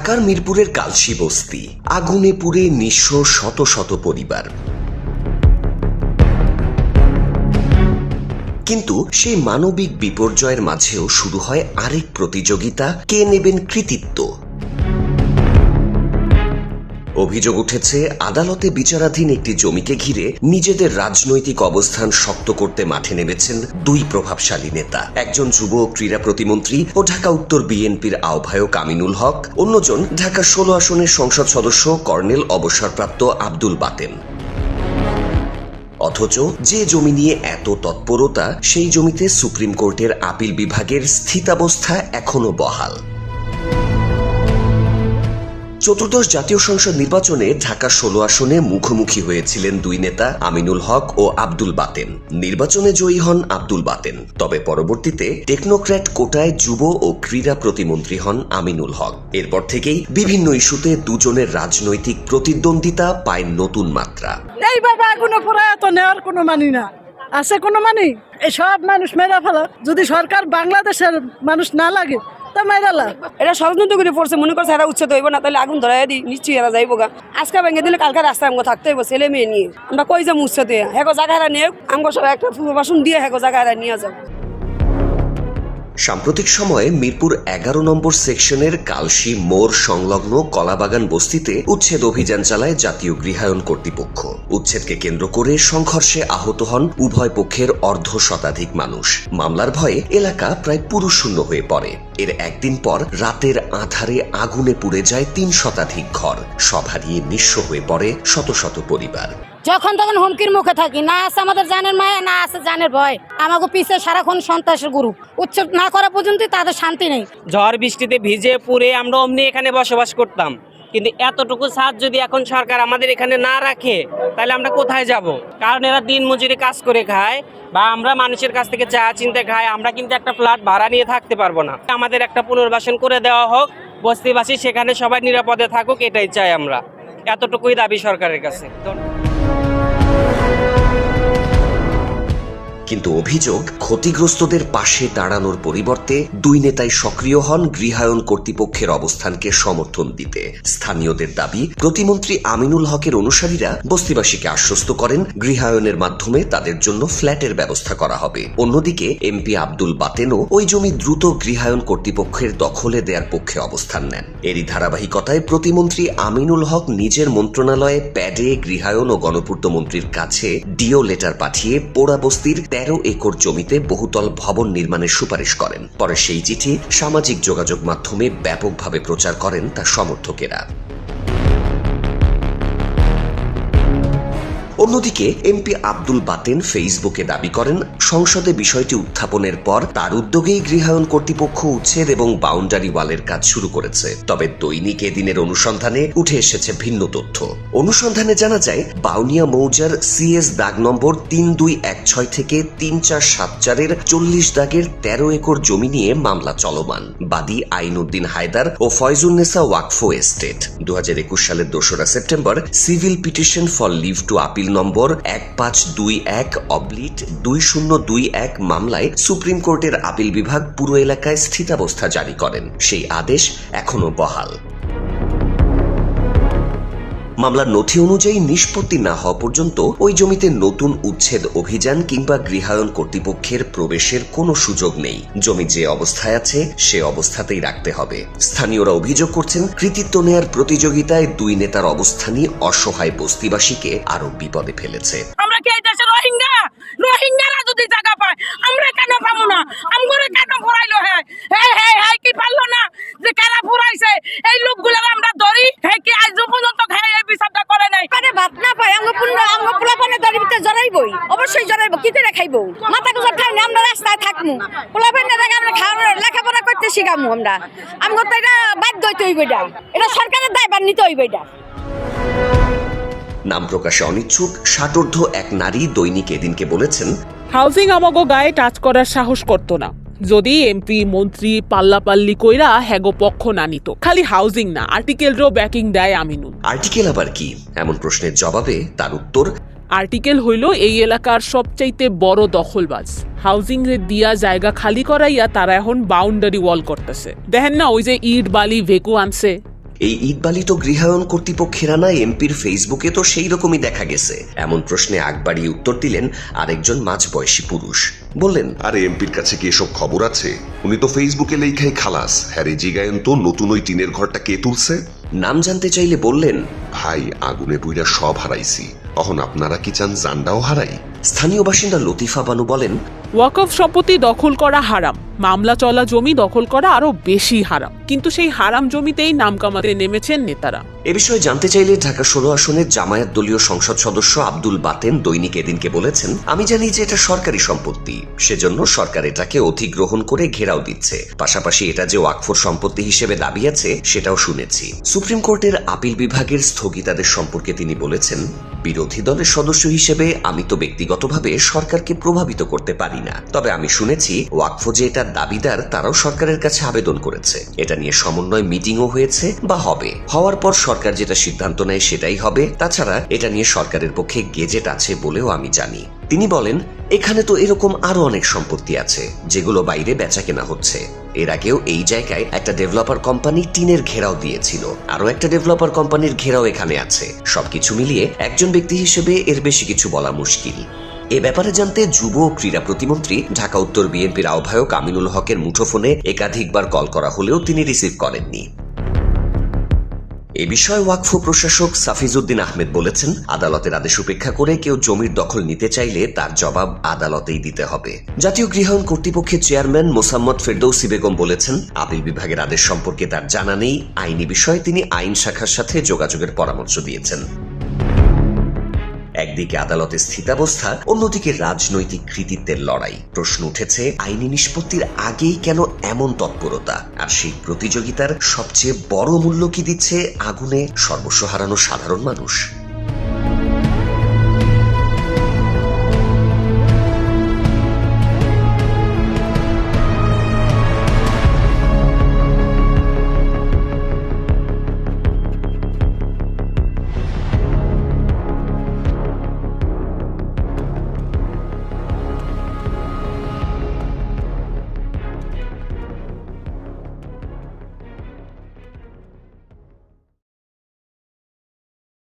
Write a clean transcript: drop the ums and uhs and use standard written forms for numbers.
ঢাকার মিরপুরের কালশী বস্তি, আগুনে পুড়ে নিঃস্ব শত শত পরিবার। কিন্তু সেই মানবিক বিপর্যয়ের মাঝেও শুরু হয় আরেক প্রতিযোগিতা, কে নেবেন কৃতিত্ব। অভিযোগ উঠেছে আদালতে বিচারাধীন একটি জমিকে ঘিরে নিজেদের রাজনৈতিক অবস্থান শক্ত করতে মাঠে নেমেছেন দুই প্রভাবশালী নেতা, একজন যুব ও ক্রীড়া প্রতিমন্ত্রী ও ঢাকা উত্তর বিএনপির আহ্বায়ক আমিনুল হক, অন্যজন ঢাকা ১৬ আসনের সংসদ সদস্য কর্নেল অবসরপ্রাপ্ত আব্দুল বাতেন। অথচ যে জমি নিয়ে এত তৎপরতা, সেই জমিতে সুপ্রিম কোর্টের আপিল বিভাগের স্থিতাবস্থা এখনো বহাল। চতুর্দশ জাতীয় সংসদ নির্বাচনে ঢাকা ১৬ আসনে মুখোমুখি হয়েছিলেন দুই নেতা আমিনুল হক ও আব্দুল বাতেন। নির্বাচনে জয়ী হন আব্দুল বাতেন, তবে পরবর্তীতে টেকনোক্র্যাট কোটায় যুব ও ক্রীড়া প্রতিমন্ত্রী হন আমিনুল হক। এরপর থেকেই বিভিন্ন ইস্যুতে দুজনের রাজনৈতিক প্রতিদ্বন্দ্বিতা পায় নতুন মাত্রা। এই বাবা এখনো পড়ায় তো নেওয়ার কোনো মানি না, আছে কোনো মানি? এসব মানুষ মেরা ফেলা, যদি সরকার বাংলাদেশের মানুষ না লাগে তা মেরালা। এটা ষড়যন্ত্র করে পড়ছে, মনে করছে এরা উচ্ছেদ হইব না, তাহলে আগুন ধরাই দিই, নিশ্চয়ই এরা যাইব গা। আজকে ভেঙে দিলে কালকে রাস্তায় আমাকে থাকতে হইব, ছেলে মেয়ে নিয়ে। আমরা কই যাবো উচ্ছেদ হয়ে? হেগো জায়গায় নিয়ে আমাকে সব একটা বাসন দিয়ে হেগো জায়গায় নিয়ে যাবো। সাম্প্রতিক সময়ে মিরপুর ১১ নম্বর সেকশনের কালশী মোড় সংলগ্ন কলাবাগান বস্তিতে উচ্ছেদ অভিযান চালায় জাতীয় গৃহায়ণ কর্তৃপক্ষ। উচ্ছেদকে কেন্দ্র করে সংঘর্ষে আহত হন উভয় পক্ষের অর্ধশতাধিক মানুষ। মামলার ভয়ে এলাকা প্রায় পুরুষশূন্য হয়ে পড়ে। এর একদিন পর রাতের আঁধারে আগুনে পুড়ে যায় ৩ শতাধিক ঘর, সব হারিয়ে নিঃস্ব হয়ে পড়ে শত শত পরিবার। যখন তখন হুমকির মুখে থাকি, না আছে আমাদের জানের মায়া, না আছে জানের ভয়। আমাকে পিছে সারাক্ষণ সন্ত্রাসের গ্রুপ, উচ্ছেদ না করা পর্যন্ত তাদের শান্তি নেই। ঝড় বৃষ্টিতে ভিজে পুড়ে আমরা অমনি এখানে বসবাস করতাম, কিন্তু এতটুকু সাথ যদি এখন সরকার আমাদের এখানে না রাখে তাহলে আমরা কোথায় যাব? কারণ এরা দিন মজুরি কাজ করে খায়, বা আমরা মানুষের কাছ থেকে চা চিনতে খাই। আমরা কিন্তু একটা ফ্ল্যাট ভাড়া নিয়ে থাকতে পারবো না। আমাদের একটা পুনর্বাসন করে দেওয়া হোক, বস্তিবাসী সেখানে সবাই নিরাপদে থাকুক, এটাই চাই আমরা। এতটুকুই দাবি সরকারের কাছে। কিন্তু অভিযোগ, ক্ষতিগ্রস্তদের পাশে দাঁড়ানোর পরিবর্তে দুই নেতাই সক্রিয় হন গৃহায়ণ কর্তৃপক্ষের অবস্থানকে সমর্থন দিতে। স্থানীয়দের দাবি, প্রতিমন্ত্রী আমিনুল হকের অনুসারীরা বস্তিবাসীকে আশ্বস্ত করেন গৃহায়ণের মাধ্যমে তাদের জন্য ফ্ল্যাটের ব্যবস্থা করা হবে। অন্যদিকে এমপি আব্দুল বাতেনও ওই জমি দ্রুত গৃহায়ণ কর্তৃপক্ষের দখলে দেওয়ার পক্ষে অবস্থান নেন। এরই ধারাবাহিকতায় প্রতিমন্ত্রী আমিনুল হক নিজের মন্ত্রণালয়ে প্যাডে গৃহায়ণ ও গণপূর্ত মন্ত্রীর কাছে ডিও লেটার পাঠিয়ে পোড়া বস্তির ১৩ একর জমিতে বহুতল ভবন নির্মাণের সুপারিশ করেন। পরে সেই চিঠি সামাজিক যোগাযোগ মাধ্যমে ব্যাপকভাবে প্রচার করেন তার সমর্থকেরা। অন্যদিকে এমপি আব্দুল বাতেন ফেসবুকে দাবি করেন, সংসদে বিষয়টি উত্থাপনের পর তার উদ্যোগেই গৃহায়ণ কর্তৃপক্ষ উচ্ছেদ এবং বাউন্ডারি ওয়ালের কাজ শুরু করেছে। তবে দৈনিক এদিনের অনুসন্ধানে উঠে এসেছে ভিন্ন তথ্য। অনুসন্ধানে জানা যায়, বাউনিয়া মৌজার সিএস দাগ নম্বর ৩২১৬ থেকে ৩৪৭৪-এর ৪০ দাগের ১৩ একর জমি নিয়ে মামলা চলমান। বাদী আইনউদ্দিন হায়দার ও ফয়জুন্নেসা ওয়াকফ এস্টেট। ২০২১ সালের ২রা September civil petition for leave to appeal number ১৫২১/2021 মামলায় সুপ্রিম কোর্টের আপিল বিভাগ পুরো এলাকায় স্থিতাবস্থা জারি করেন। সেই আদেশ এখনো বহাল। মামলার নথি অনুযায়ী নিষ্পত্তি না হওয়া পর্যন্ত ওই জমিতে নতুন উচ্ছেদ অভিযান কিংবা গৃহায়ণ কর্তৃপক্ষের প্রবেশের কোনো সুযোগ নেই। জমি যে অবস্থায় আছে সে অবস্থাতেই রাখতে হবে। স্থানীয়রা অভিযোগ করছেন, কৃতিত্ব নেয়ার প্রতিযোগিতায় দুই নেতার অবস্থানই অসহায় বস্তিবাসীকে আরো বিপদে ফেলেছে। আমরা কি এই দেশে রোহিঙ্গারা যদি জায়গা পায় আমরা কেন পাবো না? আমগরে কেন ফুরাইলো? হ্যাঁ কি পারলো না যে কারা ফুরাইছে? এই লোকগুলোর আমরা ধরি, হ্যাঁ কি আজ পর্যন্ত খাই এই বিচারটা করে নাই? আরে ভাত না পাই আমরা পোলাপানের দড়ির ভিতরে জড়াইবই, অবশ্যই জড়াইবো। কি করে খাইবো? মাথা গুজর খাইনি, আমরা রাস্তায় থাকবো। পোলাপানের জায়গায় আমরা খাওয়া লেখাপড়া করতে শিখামু। আমগো তো এটা বাধ্য হইতে হইব, এটা সরকারের দায়ভার নিতে হইব। এটা নাম প্রকাশে অনিচ্ছুক ষাটোর্ধ্ব এক নারী দৈনিক এদিনকে বলেছেন, হাউজিং আমাগো গায়ে টাচ করার সাহস করতো না। যদি এমপি মন্ত্রী পাল্লাপাল্লি কইরা হ্যাগো পক্ষ না নিত। খালি হাউজিং না, আর্টিকেলরও ব্যাকিং দেয় আমিনুল। আর্টিকেল আবার কি? এমন প্রশ্নের জবাবে তার উত্তর, আর্টিকেল হইল এই এলাকার সবচাইতে বড় দখলবাজ। হাউজিং এর দিয়া জায়গা খালি করাইয়া তারা এখন বাউন্ডারি ওয়াল করতেছে। দেখেন না, ওই যে ইট বালি ভেকু আনছে, এই ইটবালি তো গৃহায়ন কর্তৃপক্ষের আনা এমপির ফেসবুকে তো সেই রকমই দেখা গেছে। এমন প্রশ্নে আগ বাড়িয়ে উত্তর দিলেন আরেকজন মাঝবয়সী পুরুষ। বললেন, আরে এমপির কাছে কি এসব খবর আছে? উনি তো ফেসবুকে লেখাই খালাস। হ্যারে জিগায়ন তো নতুন ওই টিনের ঘরটা কে তুলছে? নাম জানতে চাইলে বললেন, ভাই আগুনে পুইরা সব হারাইছি, তখন আপনারা কি চান জান্ডাও হারাই? স্থানীয় বাসিন্দা লতিফা বানু বলেন, ওয়াকফ সম্পত্তি দখল করা হারাম, মামলা চলা জমি দখল করা আরো বেশি হারাম, কিন্তু সেই হারাম জমিতেই নাম কামাতে নেমেছেন নেতারা। এ বিষয়ে জানতে চাইলে ঢাকা 16 আসনের জামায়াত দলীয় সংসদ সদস্য আব্দুল বাতেন দৈনিক এদিনকে বলেছেন, আমি জানি যে এটা সরকারি সম্পত্তি, সেজন্য সরকার এটাকে অধিগ্রহণ করে ঘেরাও দিচ্ছে। পাশাপাশি এটা যে ওয়াকফর সম্পত্তি হিসেবে দাবি আছে সেটাও শুনেছি। সুপ্রিম কোর্টের আপিল বিভাগের স্থগিতাদেশ সম্পর্কে তিনি বলেছেন, বিরোধী দলের সদস্য হিসেবে আমি তো ব্যক্তিগতভাবে সরকারকে প্রভাবিত করতে পারি না, তবে আমি শুনেছি ওয়াকফ যে এটা দাবিদার তারাও সরকারের কাছে আবেদন করেছে। এটা নিয়ে সমন্বয় মিটিংও হয়েছে বা হবে, হওয়ার পর সরকার যেটা সিদ্ধান্ত নেয় সেটাই হবে। তাছাড়া এটা নিয়ে সরকারের পক্ষে গেজেট আছে বলেও আমি জানি। তিনি বলেন, এখানে তো এরকম আরো অনেক সম্পত্তি আছে যেগুলো বাইরে বেচা কেনা হচ্ছে। এর আগেও এই জায়গায় একটা ডেভেলপার কোম্পানি টিনের ঘেরাও দিয়েছিল, আরো একটা ডেভেলপার কোম্পানির ঘেরাও এখানে আছে। সবকিছু মিলিয়ে একজন ব্যক্তি হিসেবে এর বেশি কিছু বলা মুশকিল। এ ব্যাপারে জানতে যুব ও ক্রীড়া প্রতিমন্ত্রী ঢাকা উত্তর বিএনপির আহ্বায়ক আমিনুল হকের মুঠোফোনে একাধিকবার কল করা হলেও তিনি রিসিভ করেননি। এ বিষয়ে ওয়াকফ প্রশাসক সাফিজউদ্দিন আহমেদ বলেছেন, আদালতের আদেশ উপেক্ষা করে কেউ জমির দখল নিতে চাইলে তার জবাব আদালতেই দিতে হবে। জাতীয় গৃহায়ন কর্তৃপক্ষের চেয়ারম্যান মোসাম্মদ ফেরদৌসী বেগম বলেছেন, আপিল বিভাগের আদেশ সম্পর্কে তার জানা নেই। আইনি বিষয়ে তিনি আইন শাখার সাথে যোগাযোগের পরামর্শ দিয়েছেন। একদিকে আদালতের স্থিতাবস্থা, অন্যদিকে রাজনৈতিক কৃতিত্বের লড়াই। প্রশ্ন উঠেছে, আইনি নিষ্পত্তির আগেই কেন এমন তৎপরতা? আর সেই প্রতিযোগিতার সবচেয়ে বড় মূল্য কি দিচ্ছে আগুনে সর্বস্ব হারানো সাধারণ মানুষ?